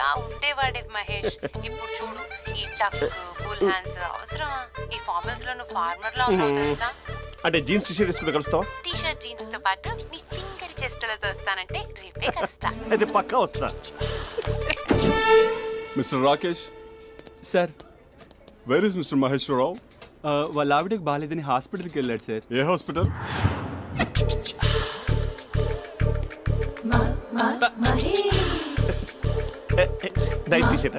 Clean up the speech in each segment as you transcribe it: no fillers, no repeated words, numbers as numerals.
ఎలా ఉండేవాడే మహేష్. ఇప్పుడు చూడు, ఈ టక్ ఫుల్ హ్యాండ్స్ అవసరమా? ఈ ఫార్మల్స్ లో నువ్వు ఫార్మర్ లా ఉన్నావు తెలుసా? అంటే జీన్స్ టీ షర్ట్ వేసుకుంటే కలుస్తావా? టీ షర్ట్ జీన్స్ తో పాటు నీ తింగరి చెస్టలతో వస్తానంటే రేపే కలుస్తా. అయితే పక్కా వస్తా. Mister Rakesh sir where is mister Maheshwararao? వాళ్ళ ఆవిడకి బాగాలేదని హాస్పిటల్కి వెళ్ళాడు సార్. ఏ హాస్పిటల్? Night T shirt.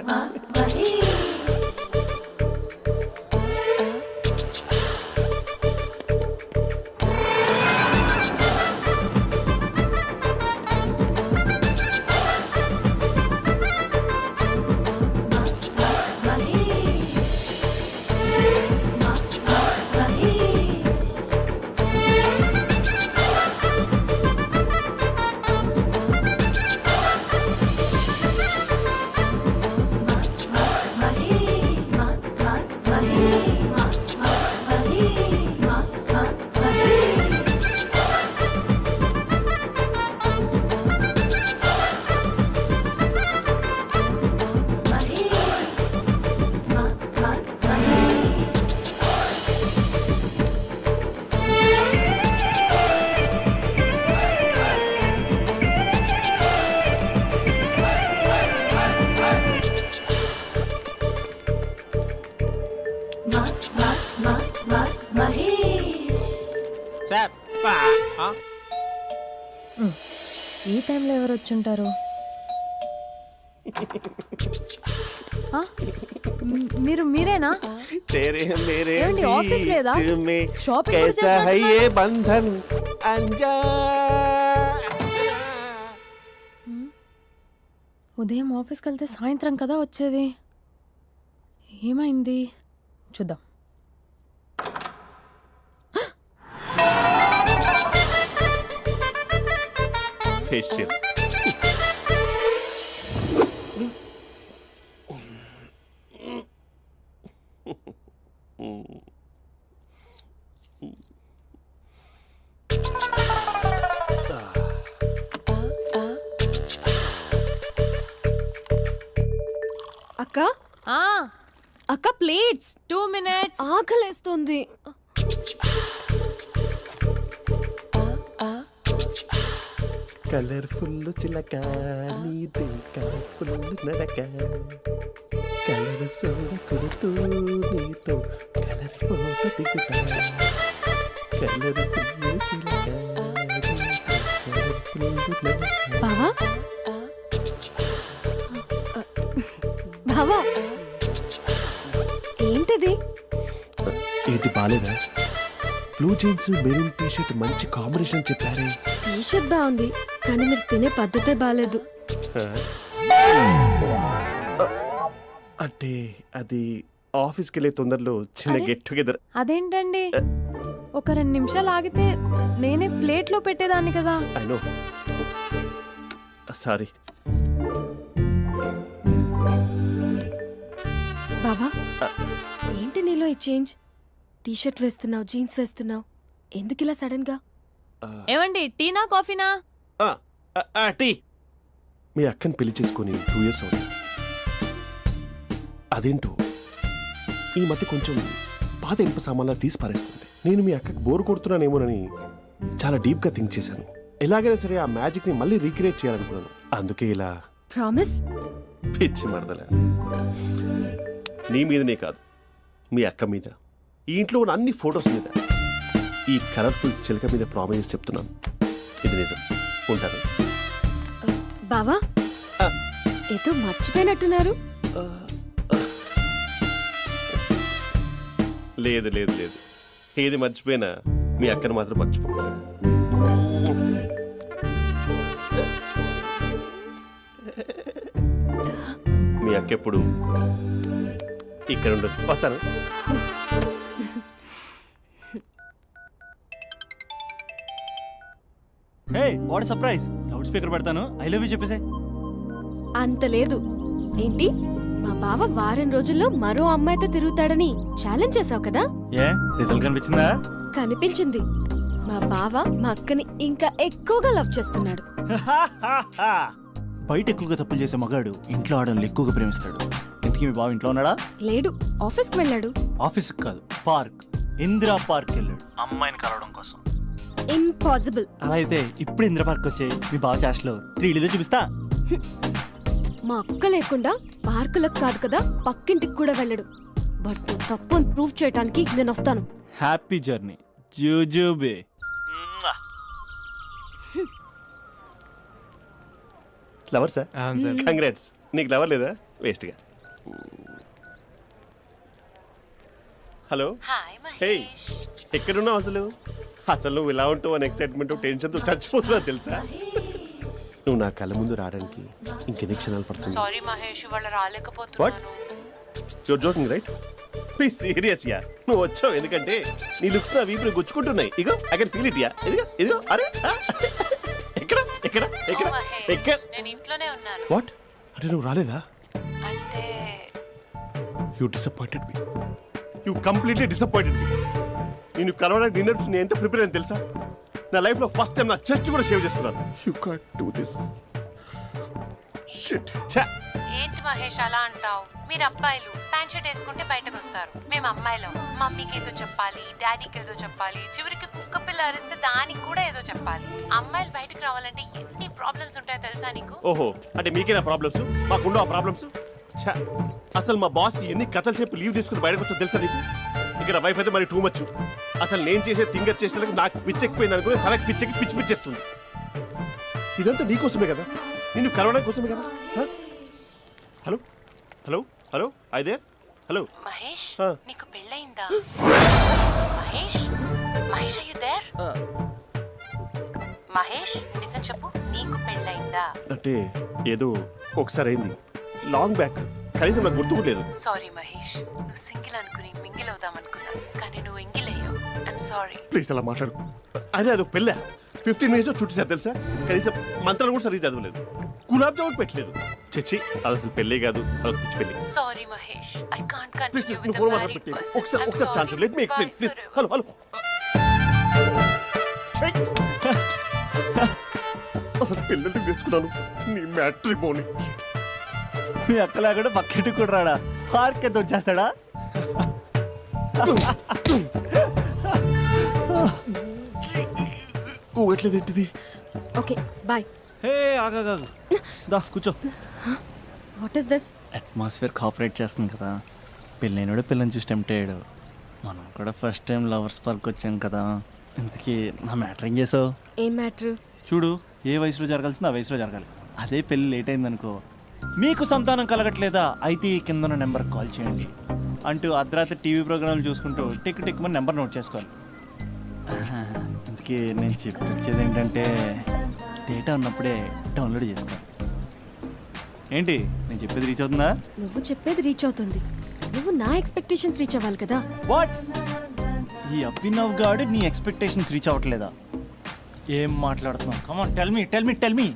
ఈ టైంలో ఎవరు వచ్చుంటారు? మీరేనా? ఏమండి, ఆఫీస్ లేదా? షాపింగ్ కూడా చేస్తున్నారు? ఉదయం ఆఫీస్కి వెళ్తే సాయంత్రం కదా వచ్చేది. ఏమైంది చూద్దాం. ఫేషియల్. అక్క అక్క ప్లేట్స్ 2 minutes. ఆకలేస్తుంది. కలర్ఫుల్ చిలక నీదే కలర్ఫుల్ నడక కలర్ సోడ కొడుతూ నీతో కలర్ ఫోటో దిగుతా కలర్ఫుల్ చిలక బావా బావా ఏంటిది? ఏంటి బాలేదా? Blue jeans maroon T shirt మంచి కాంబినేషన్ చెప్పారే. టీ షర్ట్ బాగుంది కానీ మీరు తినే పద్ధతే బాలేదు. అంటే అది ఆఫీస్కి వెళ్ళే తొందరలో చిన్న గెట్ టుగెదర్. అదేంటండి, ఒక 2 నిమిషాలు ఆగితే నేనే ప్లేట్లో పెట్టేదాన్ని కదా. I know, sorry. బావా ఏంటి నీలో ఈ చేంజ్? టీ షర్ట్ వేస్తున్నావు, జీన్స్ వేస్తున్నావు, ఎందుకు ఇలా సడన్ గా? ఏమండి, టీనా కాఫీనా? టీ. మీ అక్కని పెళ్లి చేసుకొని 2 years అవుతుంది. అదేంటో ఈ మధ్య కొంచెం పాత ఇనుప సామాన్లా తీసి పారేస్తుంది. నేను మీ అక్కకి బోర్ కొడుతున్నానేమోనని చాలా డీప్గా థింక్ చేశాను. ఎలాగైనా సరే ఆ మ్యాజిక్ని మళ్ళీ రీక్రియేట్ చేయాలనుకున్నాను. అందుకే ఇలా. ప్రామిస్? పిచ్చి మరదల, నీ మీదనే కాదు, మీ అక్క మీద, ఈ ఇంట్లో ఉన్న అన్ని ఫొటోస్ మీద, ఈ కలర్ఫుల్ చిలక మీద ప్రామిస్ చెప్తున్నాను. ఇది నిజం. ఉంటాను. బావా ఏదో మర్చిపోయినట్టున్నారు. లేదు లేదు లేదు, ఏది మర్చిపోయినా మీ అక్కను మాత్రం మర్చిపో. మీ అక్క ఎప్పుడు ఇక్కడ ఉండదు. వస్తాను. Hey what surprise. Loud speaker పెడతాను, ఐ లవ్ యూ చెప్పేసే. అంత లేదు. ఏంటి, మా బావ వారం రోజుల్లో మరో అమ్మాయితో తిరుగుతాడని ఛాలెంజ్ చేసావు కదా? ఏ రిజల్ట్ కనిపించిందా? కనిపించింది. మా బావ మా అక్కని ఇంకా ఎక్కువగా లవ్ చేస్తున్నాడు. బయట ఎక్కువగా తప్పులు చేసే మగాడు ఇంట్లో ఆడవాళ్ళు ఎక్కువగా ప్రేమిస్తాడు. ఇంతకీ మీ బావ ఇంట్లో ఉన్నాడా? లేడు, ఆఫీస్కి వెళ్ళాడు. ఆఫీస్కి కాదు, పార్క్, ఇందిరా పార్క్ వెళ్ళాడు అమ్మాయిని కలవడం కోసం. ఇంపాసిబుల్. అలా అయితే ఇప్పుడు ఇందిరా పార్క్ వచ్చే మీ బావ చాష్లో 3Dలో చూపిస్తా. మా అక్క లేకుండా పార్కులకు కాదు కదా పక్కింటికి కూడా వెళ్ళడు. బట్ తప్పు ప్రూవ్ చేయడానికి నేను వస్తాను. హ్యాపీ జర్నీ జూజూబే. Lover sir, congrats. నీకు లవర్ లేదా? వేస్ట్గా. Hello, hi hey, Mahesh. ఎక్కడున్నావు అసలు? అసలు నువ్వు ఇలా ఉంటావు అని ఎక్సైట్మెంట్ టెన్షన్తో చచ్చిపోతున్నా తెలుసా? నువ్వు నా కళ్ళ ముందు రావడానికి ఇంకెన్ని క్షణాలు పడుతుంది? సారీ మహేష్, ఇవాళ రాలేకపోతున్నాను. Your joking right? Please serious yeah. నువ్వు వచ్చావు ఎందుకంటే నీ లుక్స్ నా వీపుని గుచ్చుకుంటున్నాయి. ఇగో I can feel it yeah. ఇదిగో ఇదిగో. అరే ఎక్కడ ఎక్కడ ఎక్కడ ఓ మహేష్, ఎక్కడ? నేను ఇంట్లోనే ఉన్నాను. వాట్ అంటే నువ్వు రాలేదా? అంటే you disappointed me. You completely disappointed me. నేను కలవడానికి డిన్నర్స్ నేను ఎంత ప్రిపేర్ అని తెలుసా? నా లైఫ్లో ఫస్ట్ టైం నా చెస్ట్ కూడా సేవ్ చేస్తున్నాను. You can't do this. Shit. ఛా. ఏంటి మహేష్ అలా అంటావు? మీరు అబ్బాయిలు ప్యాంట్ షర్ట్ వేసుకుంటే బయటకు వస్తారు. మేము అమ్మాయిలం మమ్మీకి ఏదో చెప్పాలి, డాడీకి ఏదో చెప్పాలి, చివరికి కుక్క పిల్ల అరిస్తే దానికి కూడా ఏదో చెప్పాలి. అమ్మాయిలు బయటకు రావాలంటే ఎన్ని ప్రాబ్లమ్స్ ఉంటాయో తెలుసా నీకు? ఓహో, అంటే మీకేనా ప్రాబ్లమ్స్? మాకుండా ఆ ప్రాబ్లమ్స్? ఛా. అసలు మా బాస్కి ఎన్ని కథలు చెప్పి లీవ్ తీసుకుని బయటకు వచ్చా తెలుసా నీకు? ఇక్కడ వైఫ్ అయితే మరి టూ మచ్. అసలు నేను చేసే థింగర్ చేసేందుకు నాకు పిచ్చెక్కిపోయింది అనుకుని తనకి పిచ్చెక్కి పిచ్చి పిచ్చేస్తుంది. ఇదంతా నీకోసమే కదా, నిన్ను కలవడానికి కోసమే కదా. హలో హలో హలో అయితే హలో మహేష్, ఆ. నీకు పెళ్ళయిందా? Mahesh, Mahesh are you there? Mahesh, నిజం చెప్పు, నీకు పెళ్ళయిందా? అంటే ఏదో ఒకసారి అయింది, లాంగ్ బ్యాక్. కనీసం నాకు గుర్తుకులేదు. సారీ మహేష్, నువ్వు సింగిల్ అనుకుని మింగిల్ అవుదాం అనుకున్నా, కానీ నువ్వు ఎంగిల్ అయ్యావు. I'm sorry. ప్లీజ్ అలా మాట్లాడు. అదే అదొక పెళ్ళా? 15 minutes చుట్టేసారు తెలుసా? కనీసం మంత్రాలు కూడా సరిగ్గా చదవలేదు, గులాబ్ జామున్ పెట్టలేదు. చచ్చి, అది అసలు పెళ్ళే కాదు, అదొక పిచ్చి పెళ్ళి. Sorry Mahesh, I can't please continue with నువ్వు ద ఫోన్ మ్యారీడ్ మాట్లాడి పర్సన్. ఒకసారి chance let me explain please. Hello hello. అసలు పిల్లల్ని తీసుకున్నాను నీ మ్యాట్రీ బోని. మీ అక్కలా కూడా పక్కింటికి కూడా రాడా? పార్క్ ఎంత వచ్చేస్తాడా? ఎట్లేదు ఏంటిది? Okay bye. హే ఆగా దా కూర్చో. What is this? Atmosphere cooperate చేస్తుంది కదా. పెళ్ళైనడు పిల్లని చూసి టెంప్ట్ అయ్యాడు. మనం కూడా ఫస్ట్ టైం లవర్స్ పార్క్ వచ్చాం కదా. ఇంతకీ నా మ్యాటర్ ఏం చేసావు? ఏం మ్యాటర్? చూడు, ఏ వయసులో జరగాల్సిందో ఆ వయసులో జరగాలి. అదే పెళ్ళి లేట్ అయిందనుకో, మీకు సంతానం కలగట్లేదా అయితే ఈ కింద నెంబర్కి కాల్ చేయండి అంటూ అర్ధరాత్రి టీవీ ప్రోగ్రాంలు చూసుకుంటూ టిక్ టిక్ మన నెంబర్ నోట్ చేసుకోవాలి. అందుకే నేను చెప్పించేది ఏంటంటే డేటా ఉన్నప్పుడే డౌన్లోడ్ చేసుకోవాలి. ఏంటి నేను చెప్పేది రీచ్ అవుతుందా? నువ్వు చెప్పేది రీచ్ అవుతుంది, నువ్వు నా ఎక్స్పెక్టేషన్స్ రీచ్ అవ్వాలి కదా. వాట్? ఈ అభినవ్ గాడు నీ ఎక్స్పెక్టేషన్స్ రీచ్ అవ్వట్లేదా? ఏం మాట్లాడుతున్నావు? Come on tell me.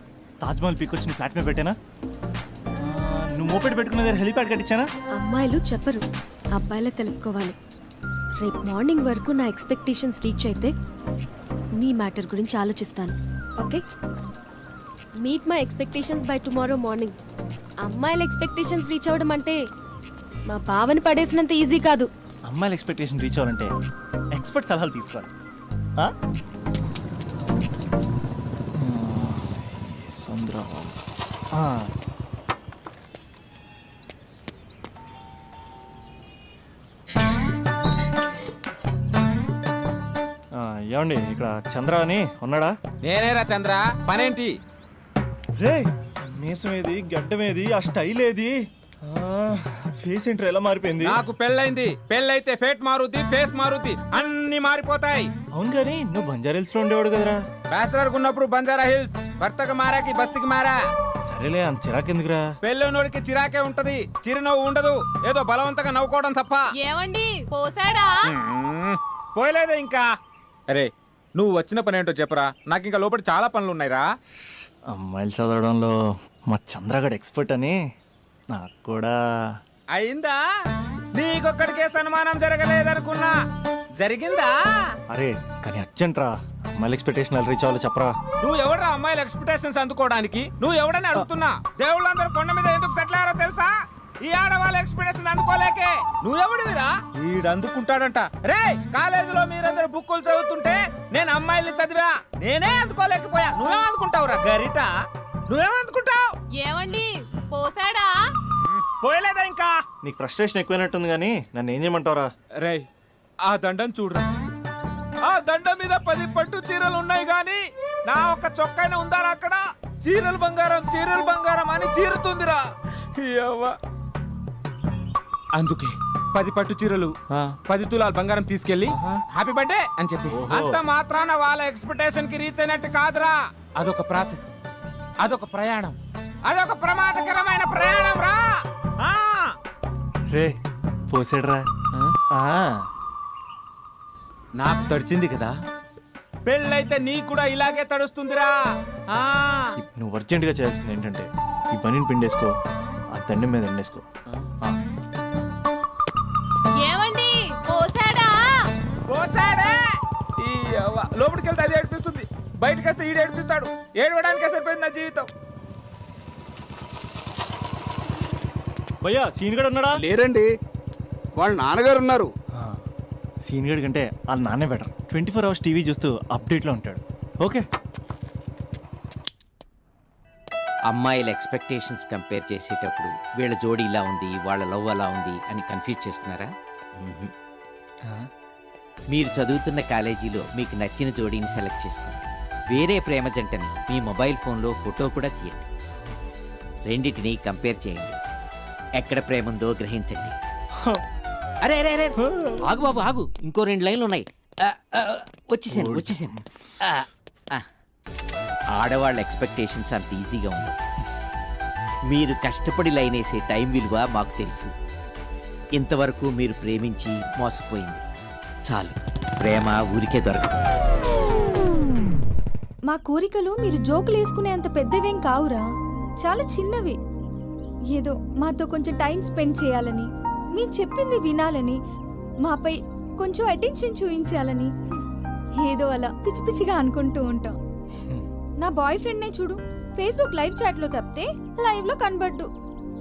Taj Mahal peak వచ్చి నీ ఫ్లాట్ మీద పెట్టానా? నువ్వు మోపెట్ పెట్టుకున్న దగ్గర హెలిప్యాడ్ కట్టించానా? అమ్మాయిలు చెప్పరు, అబ్బాయిలే తెలుసుకోవాలి. రేపు మార్నింగ్ వరకు నా ఎక్స్పెక్టేషన్స్ రీచ్ అయితే నీ మ్యాటర్ గురించి ఆలోచిస్తాను. Okay, meet my expectations by tomorrow morning. అమ్మాయిల ఎక్స్పెక్టేషన్స్ రీచ్ అవ్వడం అంటే మా బావని పడేసినంత ఈజీ కాదు. అమ్మాయిల ఎక్స్పెక్టేషన్ రీచ్ అవ్వాలంటే ఎక్స్పర్ట్ సలహాలు తీసుకోవాలి. ఏమండి, ఇక్కడ చంద్ర అని ఉన్నాడా? నేనేరా చంద్ర, పనేంటి? రే, మీసం ఏది, గడ్డం ఏది, ఆ స్టైల్ ఏది, ఫేస్ ఏంటర్ ఎలా మారిపోయింది? నాకు పెళ్ళైంది. పెళ్ళైతే ఫేట్ మారుతి, ఫేస్ మారుతి, అన్ని మారిపోతాయి. అవును కానీ నువ్వు బంజారా లో ఉండేవాడు కదరా? బ్యాచిలర్ ఉన్నప్పుడు బంజారా హిల్స్, భర్తకు మారాకి బస్తికి మారా. సరేలే, అంత చిరాకెందుకురా? పెళ్ళోనోడికి చిరాకే ఉంటది, చిరునవ్వు ఉండదు, ఏదో బలవంతంగా నవ్వుకోవడం తప్ప. ఏమండి పోసాడా? పోయలేదే ఇంకా. అరే, నువ్వు వచ్చిన పని ఏంటో చెప్పరా, నాకు ఇంకా లోపల చాలా పనులు ఉన్నాయిరా. అమ్మాయిలు చదవడంలో మా చంద్రగడ్ ఎక్స్పర్ట్ అని నాకు కూడా అయిందా? నీకొక్కడికే సన్మానం జరగలేదనుకున్నా, జరిగిందా? అరే కానీ అర్జెంట్ రా, అమ్మాయిల ఎక్స్పెక్టేషన్ రీచ్ అవ్వాలో చెప్పరా. నువ్వు ఎవడరా అమ్మాయిల ఎక్స్పెక్టేషన్స్ అందుకోవడానికి? నువ్వు ఎవడని అడుగుతున్నా. దేవుళ్ళందరూ కొండ మీద ఎందుకు సెటిల్ అయ్యారో తెలుసా? ఈ ఆడవాళ్ళ ఎక్స్పెక్టేషన్ అందుకోలేకే. నువ్వెవడివిరా? వీడు అందుకుంటాడంట. రే కాలేజీలో మీరందరూ బుక్కులు చదువుతుంటే నేను అమ్మాయిల్ని చదివా, నేనే అందుకోలేకపోయా. నువ్వేం అందుకుంటావురా గరిట? నువ్వేం అందుకుంటావు? ఏమండి పోసాడా? పోయలేదా ఇంకా? నీకు ఫ్రస్ట్రేషన్ ఎక్కువైనట్టుంది కానీ నన్ను ఏం చేయమంటావరా. రే ఆ దండం చూడరా. ఆ దండం మీద 10 పట్టు చీరలు ఉన్నాయి గాని నా ఒక్క చొక్కైనా ఉందారా అక్కడ? చీరలు బంగారం అని చీరుతుందిరా. యవ్వ. అందుకే 10 పట్టు చీరలు 10 తులాల బంగారం తీసుకెళ్లి హ్యాపీ బర్త్డే అని చెప్పి అంత మాత్రాన వాళ్ళ ఎక్స్పెక్టేషన్ కి రీచ్ అయినట్టు కాదురా. అదొక ప్రాసెస్, అదొక ప్రయాణం, అదొక ప్రమాదకరమైన ప్రయాణం రా. రే పోసాడరా. నాకు తడిచింది కదా, పెళ్ళైతే నీ కూడా ఇలాగే తడుస్తుందిరా. నువ్వు అర్జెంటుగా చేయాల్సింది ఏంటంటే ఈ పనిని పిండేసుకో, ఆ దండం మీద ఎండేసుకో. ఏమండి పోసాడా? పోసాడే. ఈ యవ్వ. లోపలికి వెళ్తే అది ఏడిపిస్తుంది, బయటకు వస్తే ఈడు ఏడిపిస్తాడు. ఏడవడానికే సరిపోయింది నా జీవితం. భయ్యా సీన్ గడు ఉన్నాడా? లేరండి, వాళ్ళ నాన్నగారు ఉన్నారు. సీన్ గడి కంటే వాళ్ళ నాన్నే బెటర్. 24 అవర్స్ టీవీ చూస్తూ అప్డేట్లో ఉంటాడు. ఓకే. అమ్మాయిల ఎక్స్పెక్టేషన్స్ కంపేర్ చేసేటప్పుడు వీళ్ళ జోడి ఇలా ఉంది, వాళ్ళ లవ్ అలా ఉంది అని కన్ఫ్యూజ్ చేస్తున్నారా? మ్మ్హ్మ్. మీరు చదువుతున్న కాలేజీలో మీకు నచ్చిన జోడీని సెలెక్ట్ చేసుకోండి. వేరే ప్రేమ జంటని మీ మొబైల్ ఫోన్లో ఫోటో కూడా తీయండి. రెండింటిని కంపేర్ చేయండి. ఎక్కడ ప్రేమ ఉందో గ్రహించండి. అరే అరే అరే ఆగు బాబు ఆగు, ఇంకో 2 లైన్లు ఉన్నాయి. వచ్చేసాను. ఆడవాళ్ళ ఎక్స్పెక్టేషన్స్ అంత ఈజీగా ఉండవు. మీరు కష్టపడి లైన్ వేసే టైం విలువ మాకు తెలుసు. ఇంతవరకు మీరు ప్రేమించి మోసపోయింది చాలు. ప్రేమ ఊరికే దొరకదు. మా కోరికలు మీరు జోకులు వేసుకునేంత పెద్దవేం కావురా, చాలా చిన్నవి. ఏదో మాతో కొంచెం టైం స్పెండ్ చేయాలని, మీ చెప్పింది వినాలని, మాపై కొంచెం అటెన్షన్ చూపించాలని ఏదో అలా పిచ్చి పిచ్చిగా అనుకుంటూ ఉంటాం. నా బాయ్ ఫ్రెండ్నే చూడు, ఫేస్బుక్ లైవ్ చాట్లో తప్పితే లైవ్ లో కనబడ్డు.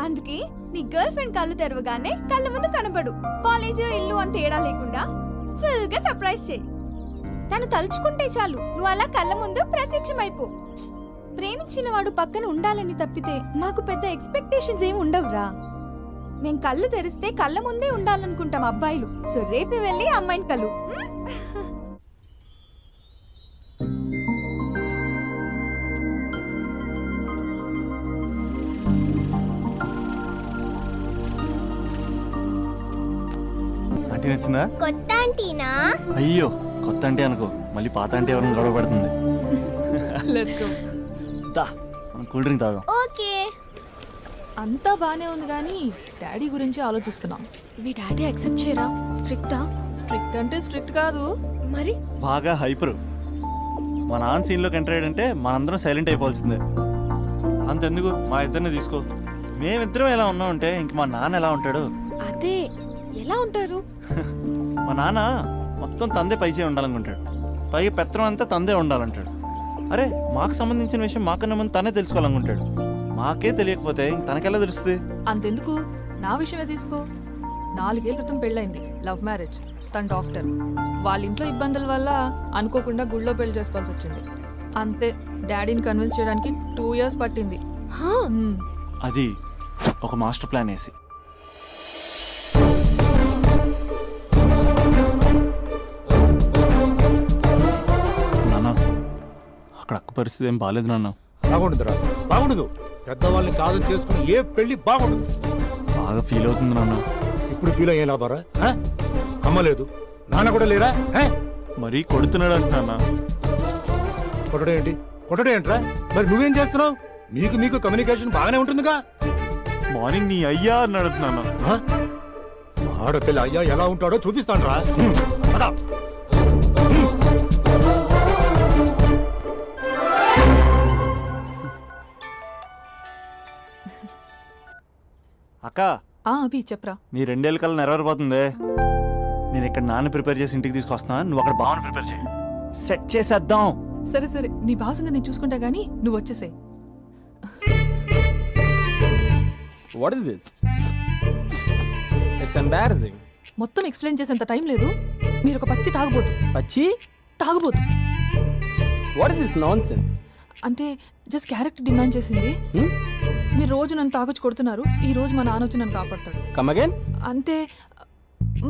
అందుకే నీ గర్ల్ ఫ్రెండ్ కళ్ళు తెరవగానే కళ్ళ ముందు కనబడు. కాలేజ్ ఇల్లు అని తేడా లేకుండా ఫుల్ గా సర్ప్రైజ్ చేయి. తను తలుచుకుంటే చాలు నువ్వు అలా కళ్ళ ముందు ప్రత్యక్షమైపో. ప్రేమించిన వాడు పక్కన ఉండాలని తప్పితే మాకు పెద్ద ఎక్స్పెక్టేషన్స్ ఏమి ఉండవురా. మేం కళ్ళు తెరిస్తే కళ్ళ ముందే ఉండాలనుకుంటాం అబ్బాయిలు. సో రేపే వెళ్ళి అమ్మాయిని కలు. ఆంటీ నచ్చిందా? కొత్త ఆంటీనా? అయ్యో కొత్త అంటే అనుకో, మళ్ళీ పాత అంటే ఎవరైనా గొడవ పడుతుంది. దా మనం కూల్ డ్రింక్ తాగాం. ఓకే. అంతా బానే ఉంది కానీ డాడీ గురించి ఆలోచిస్తున్నాం. మీ డాడీ యాక్సెప్ట్ చేయరా? స్ట్రిక్టా? స్ట్రిక్ట్ అంటే స్ట్రిక్ట్ కాదు, మరి బాగా హైపర్. మా నాన్న సీన్లోకి ఎంటర్ అయ్యాడంటే మనందరం సైలెంట్ అయిపోవాల్సిందే. అంతెందుకు మా ఇద్దరిని తీసుకో, మేమిద్దరం ఎలా ఉన్నామంటే ఇంక మా నాన్న ఎలా ఉంటాడు? అదే ఎలా ఉంటారు? మా నాన్న మొత్తం తందే పైచే ఉండాలనుకుంటాడు, పైగా పెత్తనం అంతా తందే ఉండాలంటాడు. అరే మాకు సంబంధించిన విషయం మాకన్నా ముందు తనే తెలుసుకోవాలనుకుంటాడు. మాకే తెలియకపోతే తనకెలా తెలుస్తుంది? అంతెందుకు నా విషయమే తీసుకో. 4 ఏళ్ల క్రితం పెళ్ళైంది, లవ్ మ్యారేజ్. తన డాక్టర్. వాళ్ళ ఇంట్లో ఇబ్బందుల వల్ల అనుకోకుండా గుళ్ళో పెళ్లి చేసుకోవాల్సి వచ్చింది. అంతే, డాడీని కన్విన్స్ చేయడానికి 2 years పట్టింది. అది ఒక మాస్టర్ ప్లాన్ వేసి. నాన్న అక్కడ అక్క పరిస్థితి ఏం బాగాలేదు నాన్న. బాగుండదురా, బాగుండదు. పెద్దవాళ్ళని కాదు చేసుకుని ఏ పెళ్లి బాగుండదు. బాగా ఫీల్ అవుతుంది నాన్న. ఇప్పుడు ఫీల్ అయ్యే లాభారా? అమ్మ లేదు, నాన్న కూడా లేరా? మరీ కొడుతున్నాడు అంటున్నా. కొట్టడం ఏంటి? కొట్టడం ఏంట్రా? మరి నువ్వేం చేస్తున్నావు? మీకు కమ్యూనికేషన్ బాగానే ఉంటుందిగా. మార్నింగ్ నీ అయ్యా అని అడుగుతున్నాను. ఆడపిల్ల అయ్యా ఎలా ఉంటాడో చూపిస్తాను రా. అక్క అభి చెప్పరా. నీ 2 ఏళ్ళ కల్లా నెరవేరిపోతుంది. నేను ఇక్కడ నాన్న ప్రిపేర్ చేసి ఇంటికి తీసుకొస్తున్నా, నువ్వు అక్కడ బావని ప్రిపేర్ చేయి. సెట్ చేసేద్దాం. సరే సరే, నీ బావ సంగతి నేను చూసుకుంటా గానీ నువ్వు వచ్చేసేయ్. What is this? It's embarrassing. మొత్తం ఎక్స్ప్లెయిన్ చేసేంత టైం లేదు. మీరు ఒక పచ్చి తాగబోతు. పచ్చి? తాగబోతు వాట్ ఇస్ దిస్ నాన్సెన్స్? అంటే జస్ట్ క్యారెక్టర్ డిమాండ్ చేసింది. మీరు రోజు నన్ను తాగొచ్చి కొడుతున్నారు, ఈ రోజు మా నాన్న వచ్చి నన్ను కాపాడతాడు. Come again. అంటే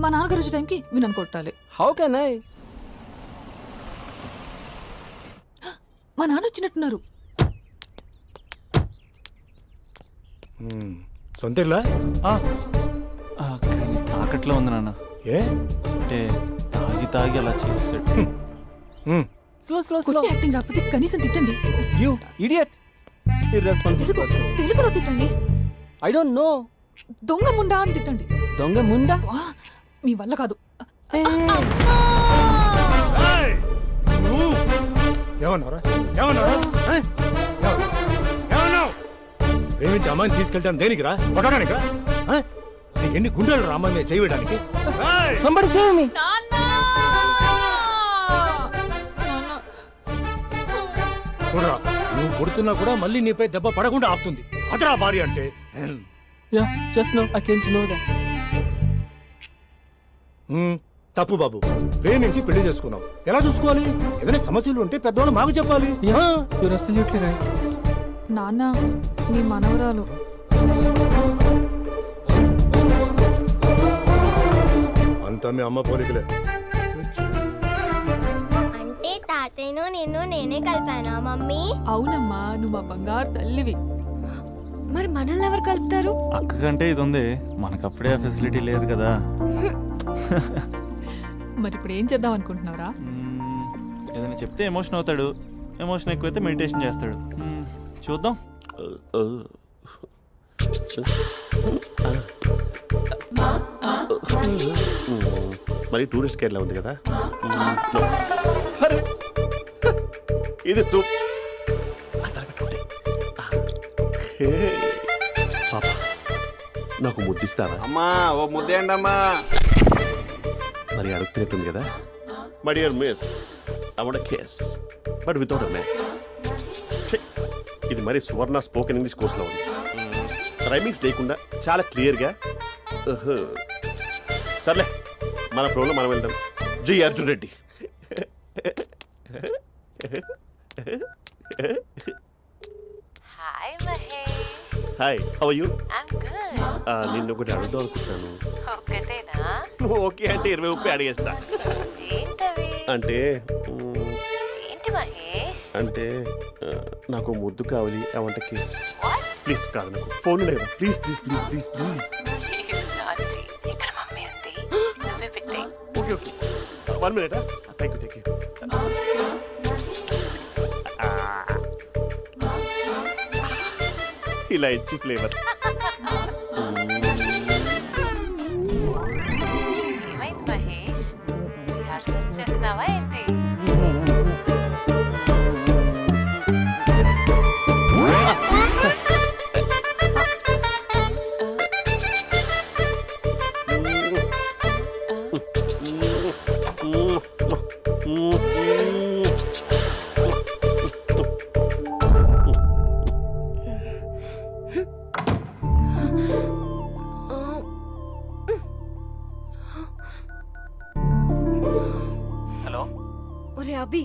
మా నాన్నగారు వచ్చే టైంకి మీరు నన్ను కొట్టాలి. How can I? మా నాన్న వచ్చినట్టున్నారు. సొంత ఇల్లా? కానీ తాకట్లో ఉంది నాన్న. ఏ అంటే తాగి తాగి అలా చేస్తాడు. Slow slow slow. కొట్టి యాక్టింగ్ రాకపోతే కనీసం తిట్టండి. You idiot. Irresponsible person. తెలుగులో తిట్టండి. I don't know. దొంగ ముండా అని తిట్టండి. దొంగ ముండా? వా, మీ వల్ల కాదు. ఏమన్నారా? ఏమన్నారా? ఏమన్నావు? ప్రేమించి అమ్మాయిని తీసుకెళ్తాను దేనికిరా? కొట్టడానికిరా? నీకు ఎన్ని గుండెలు రా అమ్మాయి మీద చేయడానికి? Somebody save me. చూడరా, నువ్వు కొడుతున్నా కూడా మళ్ళీ నీపై దెబ్బ పడకుండా ఆపుతుంది. అదరా భార్య అంటే. Ya just no I came to know that. తప్పు బాబు. ప్రేమించి పెళ్లి చేసుకున్నావు, ఎలా చూసుకోవాలి? ఏదైనా సమస్యలు ఉంటే పెద్దవాళ్ళు మాకు చెప్పాలి. Your absolutely right. నాన్న, మీ మనవరాలు. అంతా మీ అమ్మ పోలికలే. అంటే తాతయ్యను నిన్ను నేనే కలిపానా మమ్మీ? అవునమ్మా, నువ్వు మా బంగారు తల్లివి. మరి మనల్ని ఎవరు కలుపుతారు? అక్క కంటే ఇది ఉంది, మనకప్పుడే ఆ ఫెసిలిటీ లేదు కదా. మరి ఇప్పుడు ఏం చేద్దాం అనుకుంటున్నారా? ఏదైనా చెప్తే ఎమోషన్ అవుతాడు, ఎమోషన్ ఎక్కువైతే మెడిటేషన్ చేస్తాడు. చూద్దాం. మరి టూరిస్ట్ గైడ్లా ఉంది కదా. ఇది సూప్. పాపా, నాకు ముద్దిస్తావా? అమ్మా ఓ ముద్దేయండి అమ్మా. మరి అడుగుతున్నట్టుంది కదా. My dear miss, I want kiss but without a miss. ఇది మరి సువర్ణ స్పోకెన్ ఇంగ్లీష్ కోర్సులో ఉంది. రైమింగ్స్ లేకుండా చాలా క్లియర్గా. సర్లే, మన ఫ్లోలో మనం వెళ్దాం. జై Arjun Reddy. Hi Mahesh. Hi, how are you? I'm good. నిన్ను ఒకటి అడుగుదాం అనుకుంటున్నాను. ఒక్కటేనా? నువ్వు ఓకే అంటే 20 రూపాయలు అడిగేస్తా. ఏంటవి? అంటే ఏంటి మహేష్? అంటే నాకు ముద్దు కావాలి. I want kiss. ప్లీజ్. కాదు, నాకు ఫోన్ లేదు. Please please please please please. ఇక్కడ మమ్మీ ఉంది, నువ్వే పెట్టే. Okay okay, 1 minute. Thank you thank you. ఇలా ఇచ్చి ఫ్లేవర్. ఏమైంది మహేష్? రిహార్సల్స్ చేస్తున్నావా ఏంటి? హలో. ఒరే అభి,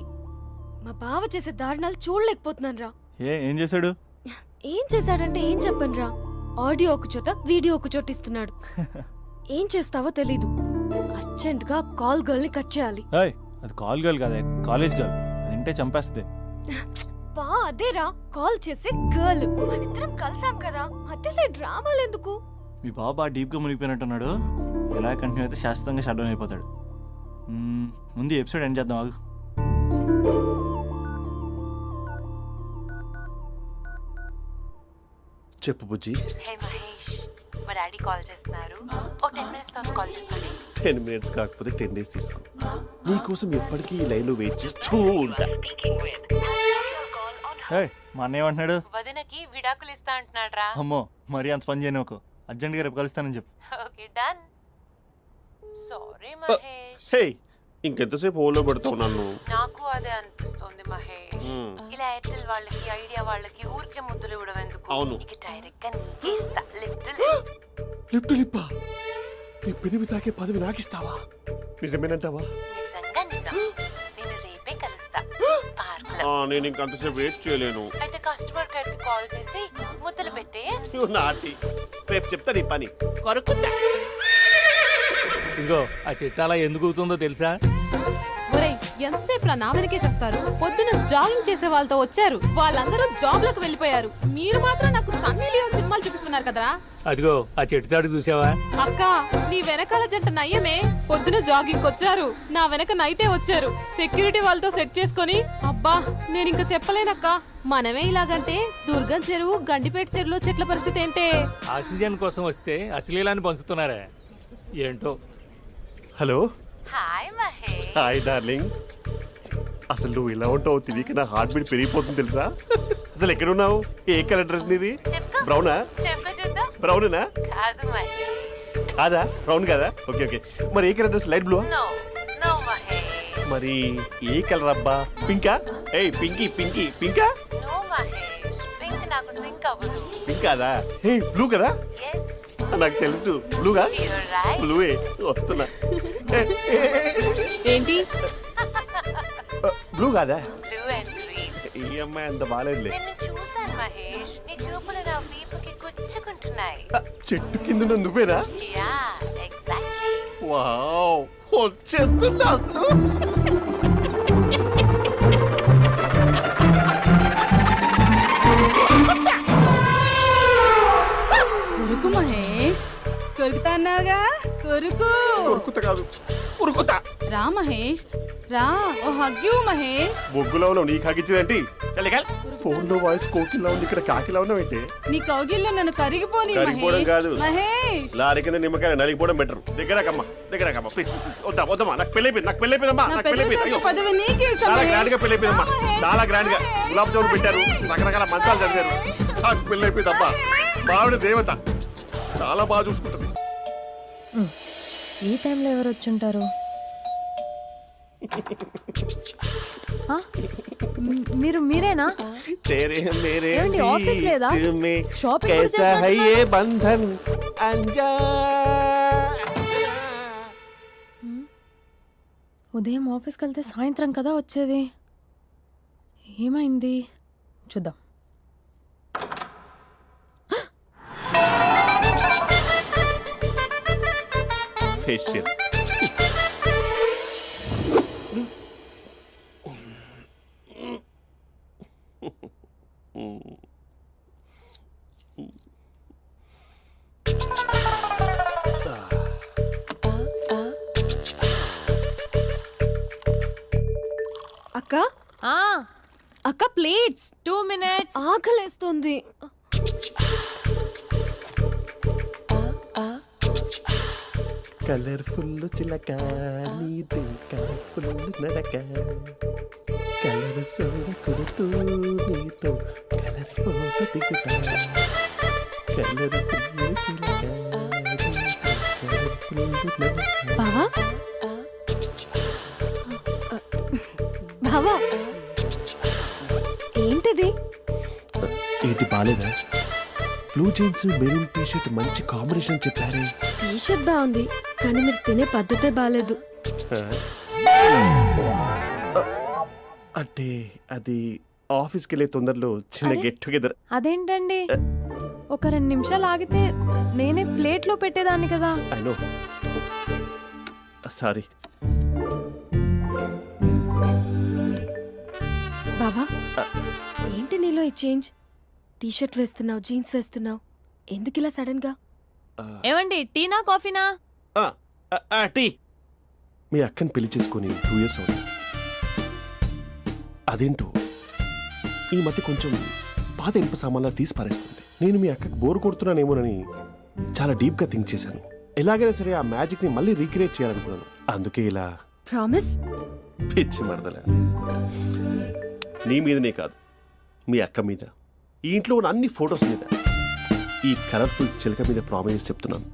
మా బావ చేసే దారుణాలు చూడలేకపోతున్నాను రా. ఏం చేశాడు? ఏం చేశాడంటే ఏం చెప్పను రా. ఆడియో ఒక చోట, వీడియో ఒక చోట ఇస్తున్నాడు. ఏం చేస్తావో తెలీదు. అర్జెంట్ గా కాల్ గర్ల్ ని కట్ చేయాలి. అది కాల్ గర్ల్ కాదే, కాలేజ్ గర్ల్. అది వింటే చంపేస్తుంది. బా అదేరా, కాల్ చేసే గర్ల్. మనిద్దరం కలిసాం కదా, మధ్యలో డ్రామాలు ఎందుకు? మీ బాబా డీప్గా మునిగిపోయినట్టున్నాడు. ఎలా కంటిన్యూ అయితే శాశ్వతంగా షట్ డౌన్ అయిపోతాడు. ముందు ఎపిసోడ్ ఎండ్ చేద్దాం, ఆగు. చెప్పు బుజ్జి. హే మహేష్, మా డాడీ కాల్ చేస్తున్నారు. ఓ 10 minutes తర్వాత కాల్ చేస్తాను. 10 minutes కాకపోతే 10 days తీసుకో. నీకోసం ఎప్పటికీ ఈ లైన్లో వెయిట్ చేస్తూ ఉంటా. మా అన్నయ్య ఏమంటున్నాడు? వదినకి విడాకులు ఇస్తా అంటున్నాడు రా. అమ్మో, మరీ అంత పని చేయను. ఒక అర్జెంట్గా రేపు కలుస్తానని చెప్పు. Okay done. సారీ మహేష్. హే, ఇంకెంతసేపు హోల్లో పెడతావు నన్ను? నాకు అదే అనిపిస్తుంది మహేష్. ఇలా ఎయిర్టెల్ వాళ్ళకి ఐడియా వాళ్ళకి ఊరికే ముద్దులు ఇవ్వడం ఎందుకు? అవును. ఇక డైరెక్ట్ గా నీకే ఇస్తా. లిటిల్ లిప్టు లిప్పా నీ పెనివి తాకే పదవి నాకిస్తావా? నిజమేనంటావా? నిజంగా నిజం. నేను రేపే కలుస్తా పార్క్ లో. నేను ఇంకంతసేపు వెయిట్ చేయలేను. అయితే కస్టమర్ కేర్ కి కాల్ చేసి ముద్దులు పెట్టే. నువ్వు నాటి రేపు చెప్తా నీ పని కొరకుందా. ఇదిగో ఆ చెట్టు అలా ఎందుకు అవుతుందో తెలుసా? ఒరేయ్ ఎంతసేపు నా వెనకే చేస్తారు? పొద్దున జాగింగ్ చేసే వాళ్ళతో వచ్చారు, వాళ్ళందరూ జాబ్లకు వెళ్ళిపోయారు. మీరు మాత్రం నాకు సన్నీ లియోన్ సినిమాలు చూపిస్తున్నారు కదరా. అదిగో ఆ చెట్టు చాటు చూసావా? అక్క నీ వెనకాల జంట నయ్యమే. పొద్దున జాగింగ్ వచ్చారు, నా వెనక నైటే వచ్చారు. సెక్యూరిటీ వాళ్ళతో సెట్ చేసుకొని అబ్బా నేను ఇంకా చెప్పలేనక్క. మనమే ఇలాగంటే దుర్గం చెరువు, గండిపేట చెరువులో చెట్ల పరిస్థితి ఏంటే? ఆక్సిజన్ కోసం వస్తే అశ్లీలాన్ని పంచుతున్నారా ఏంటో. Hello. Hi Mahesh. Hi darling. అసలు నువ్వు ఇలా ఉంటావు తెలియక నా హార్ట్ బీట్ పెరిగిపోతుంది తెలుసా? అసలు ఎక్కడున్నావు? ఏ కలర్ డ్రెస్ నీది? చెప్పుకో. బ్రౌనా? చెప్పుకో చూద్దాం. బ్రౌనేనా? కాదు మహేష్. కాదా? బ్రౌన్ కదా? Okay okay. మరి ఏ colour dress? Light blue? No no Mahesh. మరి ఏ కలర్ అబ్బా? పింకా? ఏయ్ పింకీ పింకీ పింకా? నో మహేష్. పింక్ నాకు సింక్ అవ్వదు. పింక్ కాదా? ఏ బ్లూ కదా? ఎస్ నాకు తెలుసు. బ్లూగా? You're right. బ్లూవే వస్తున్నా. ఏంటి బ్లూ కాదా? Blue and green. ఈ అమ్మాయి అంత బాగాలేదులే. నిన్ను చూశాను మహేష్. నీ చూపులు నా వీపుకి గుచ్చుకుంటున్నాయి. చెట్టు కింద నువ్వేనా? Yeah exactly. వావ్ వచ్చేస్తున్నా అసలు. కొరుకు మహేష్, కొరుకుతాన్నావుగా. కొరుకు ఉరుకుత కాదు ఉరుకుతా. రా మహేష్ రా, ఓ హగ్గు మహేష్. బొగ్గులో ఉన్నావు నీకు హగిచ్చిందేంటి? ఫోన్ లో వాయిస్ కోకిలా ఉంది, ఇక్కడ కాకిలా ఉన్నావు ఏంటి? నీ కౌగిల్లో నన్ను కరిగిపోని కరిగిపోవడం కాదు, మహేష్. లారీ కింద నిమ్మకాయ నలిగిపోవడం బెటర్. దగ్గరకమ్మా దగ్గరకమ్మా ప్లీజ్. వద్దా వద్దమ్మా, నాకు పెళ్ళైపోయింది, నాకు పెళ్ళైపోయిందమ్మా, నాకు పెళ్ళైపోయింది. అయ్యో పదవి నీకే ఇస్తా చాలా మహేష్. గ్రాండ్ గా పెళ్ళైపోయిందమ్మా, చాలా గ్రాండ్ గా. గులాబ్ జామున్ పెట్టారు, రకరకాల మంచాలు చదివారు. నాకు పెళ్ళైపోయిందమ్మా. మావిడ దేవత, చాలా బాగా చూసుకుంటుంది. ఈ టైంలో ఎవరు వచ్చుంటారు? మీరేనా? तेरे मेरे ఏమండి, ఆఫీస్ లేదా? बीच में షాపింగ్ కూడా कैसा है చేస్తున్నట్టున్నారు? ये बंधन अंजा. ఉదయం ఆఫీస్కి వెళ్తే సాయంత్రం కదా వచ్చేది. ఏమైంది చూద్దాం. फेशियल అక్క అక్క ప్లేట్స్. 2 minutes. ఆకలేస్తుంది. కలర్ఫుల్ చిలక నీది కలర్ఫుల్ నడక కలర్ సోడ కొడుతూ నీతో కలర్ ఫోటో దిగుతా కలర్ఫుల్ చిలక బావా బావా ఏంటిది? ఏంటి బాలేదా? Blue jeans maroon T shirt మంచి కాంబినేషన్ చెప్పారే. టీ షర్ట్ బాగుంది కానీ మీరు తినే పద్ధతే బాగాలేదు. అంటే అది ఆఫీస్కి వెళ్ళే తొందరలో చిన్న గెట్ టుగెదర్. అదేంటండి, ఒక 2 నిమిషాలు ఆగితే నేనే ప్లేట్లో పెట్టేదాన్ని కదా. I know, sorry. బావా ఏంటి నీలో ఈ చేంజ్? టీ షర్ట్ వేస్తున్నావు, జీన్స్ వేస్తున్నావు, ఎందుకు ఇలా సడన్ గా? ఏమండి, టీనా కాఫీనా? టీ. మీ అక్కని పెళ్లి చేసుకొని 2 years అవుతుంది. అదేంటో ఈ మధ్య కొంచెం పాత ఇనుప సామాన్లా తీసి పారేస్తుంది. నేను మీ అక్కకి బోర్ కొడుతున్నానేమోనని చాలా డీప్ గా థింక్ చేశాను. ఎలాగైనా సరే ఆ మ్యాజిక్ ని మళ్ళీ రీక్రియేట్ చేయాలనుకున్నాను. అందుకే ఇలా. ప్రామిస్? పిచ్చి మరదల, నీ మీదనే కాదు, మీ అక్క మీద, ఈ ఇంట్లో ఉన్న అన్ని ఫొటోస్ మీద, ఈ కలర్ఫుల్ చిలక మీద ప్రామిస్ చెప్తున్నాను.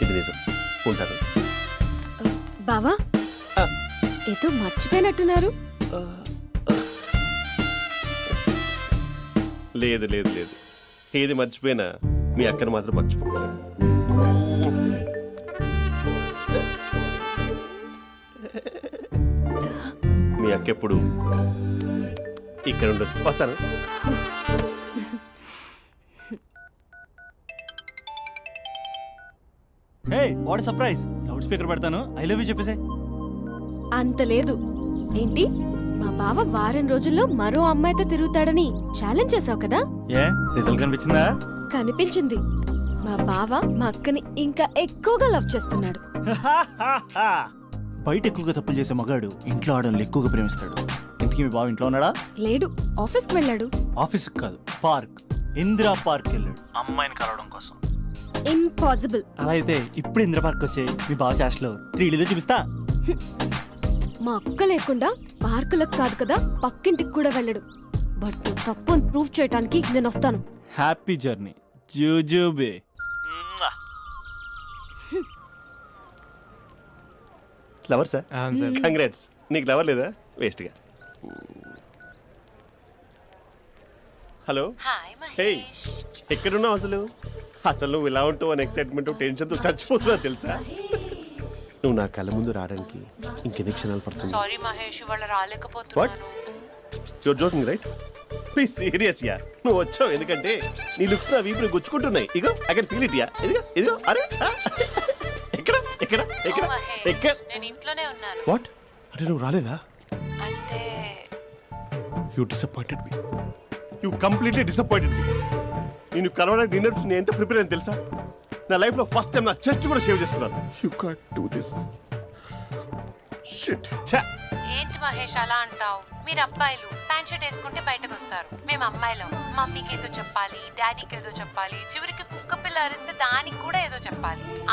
ఇది నిజం. ఉంటాను. బావా ఏదో మర్చిపోయినట్టున్నారు. లేదు లేదు లేదు, ఏది మర్చిపోయినా మీ అక్కను మాత్రం మర్చిపో. మీ అక్క ఎప్పుడు ఇక్కడ ఉండదు. వస్తాను. Hey what surprise, loud speaker పెడతాను, ఐ లవ్ యూ చెప్పేసే. అంత లేదు. ఏంటి, మా బావ వారం రోజుల్లో మరో అమ్మాయితో తిరుగుతాడని ఛాలెంజ్ చేసావు కదా? ఏ రిజల్ట్ కనిపించిందా? కనిపించింది. మా బావ మా అక్కని ఇంకా ఎక్కువగా లవ్ చేస్తున్నాడు. బయట ఎక్కువగా తప్పులు చేసే మగాడు ఇంట్లో ఆడవాళ్ళు ఎక్కువగా ప్రేమిస్తాడు. ఇంతకీ మీ బావ ఇంట్లో ఉన్నాడా? లేడు, ఆఫీస్కి వెళ్ళాడు. ఆఫీస్కి కాదు, పార్క్, ఇందిరా పార్క్ వెళ్ళాడు అమ్మాయిని కలవడం కోసం. ఇంపాసిబుల్. అలా అయితే ఇప్పుడు ఇందిరా పార్క్ వచ్చే మీ బావ చాష్లో 3Dలో చూపిస్తా. మా అక్క లేకుండా పార్కులకు కాదు కదా, పక్కింటికి కూడా వెళ్ళడు. బట్ నువ్వు తప్పు అని ప్రూవ్ చేయడానికి నేను వస్తాను. హ్యాపీ జర్నీ జూజూబే. Lover sir, congrats. నీకు లవర్ లేదా? వేస్ట్గా. హలో. Hi hey, Mahesh. ఎక్కడున్నావు అసలు? అసలు నువ్వు ఇలా ఉంటావు అని ఎక్సైట్మెంట్ టెన్షన్తో చచ్చిపోతున్నా తెలుసా? నువ్వు నా కళ్ళ ముందు రావడానికి ఇంకెన్ని క్షణాలు పడుతుంది? సారీ మహేష్, ఇవాళ రాలేకపోతున్నాను. Your joking right? Please serious yeah. నువ్వు వచ్చావు ఎందుకంటే నీ లుక్స్ నా వీపుని గుచ్చుకుంటున్నాయి. ఇగో I can feel it yeah. ఇదిగో ఇదిగో. అరే ఎక్కడ ఎక్కడ ఎక్కడ ఓ మహేష్, ఎక్కడ? నేను ఇంట్లోనే ఉన్నాను. వాట్ అంటే నువ్వు రాలేదా? అంటే you disappointed me. You completely disappointed me. నేను కలవడానికి డిన్నర్స్ నేను ఎంత ప్రిపేర్ అని తెలుసా? నా లైఫ్లో ఫస్ట్ టైం నా చెస్ట్ కూడా సేవ్ చేసుకున్నాను. You can't do this. Shit. ఛా. ఏంటి మహేష్ అలా అంటావు? మీరు అబ్బాయిలు ప్యాంట్ షర్ట్ వేసుకుంటే బయటకు వస్తారు. మేము అమ్మాయిలం, మమ్మీకి ఏదో చెప్పాలి, డాడీకి ఏదో చెప్పాలి, చివరికి కుక్క పిల్ల అరిస్తే దానికి కూడా ఏదో చెప్పాలి.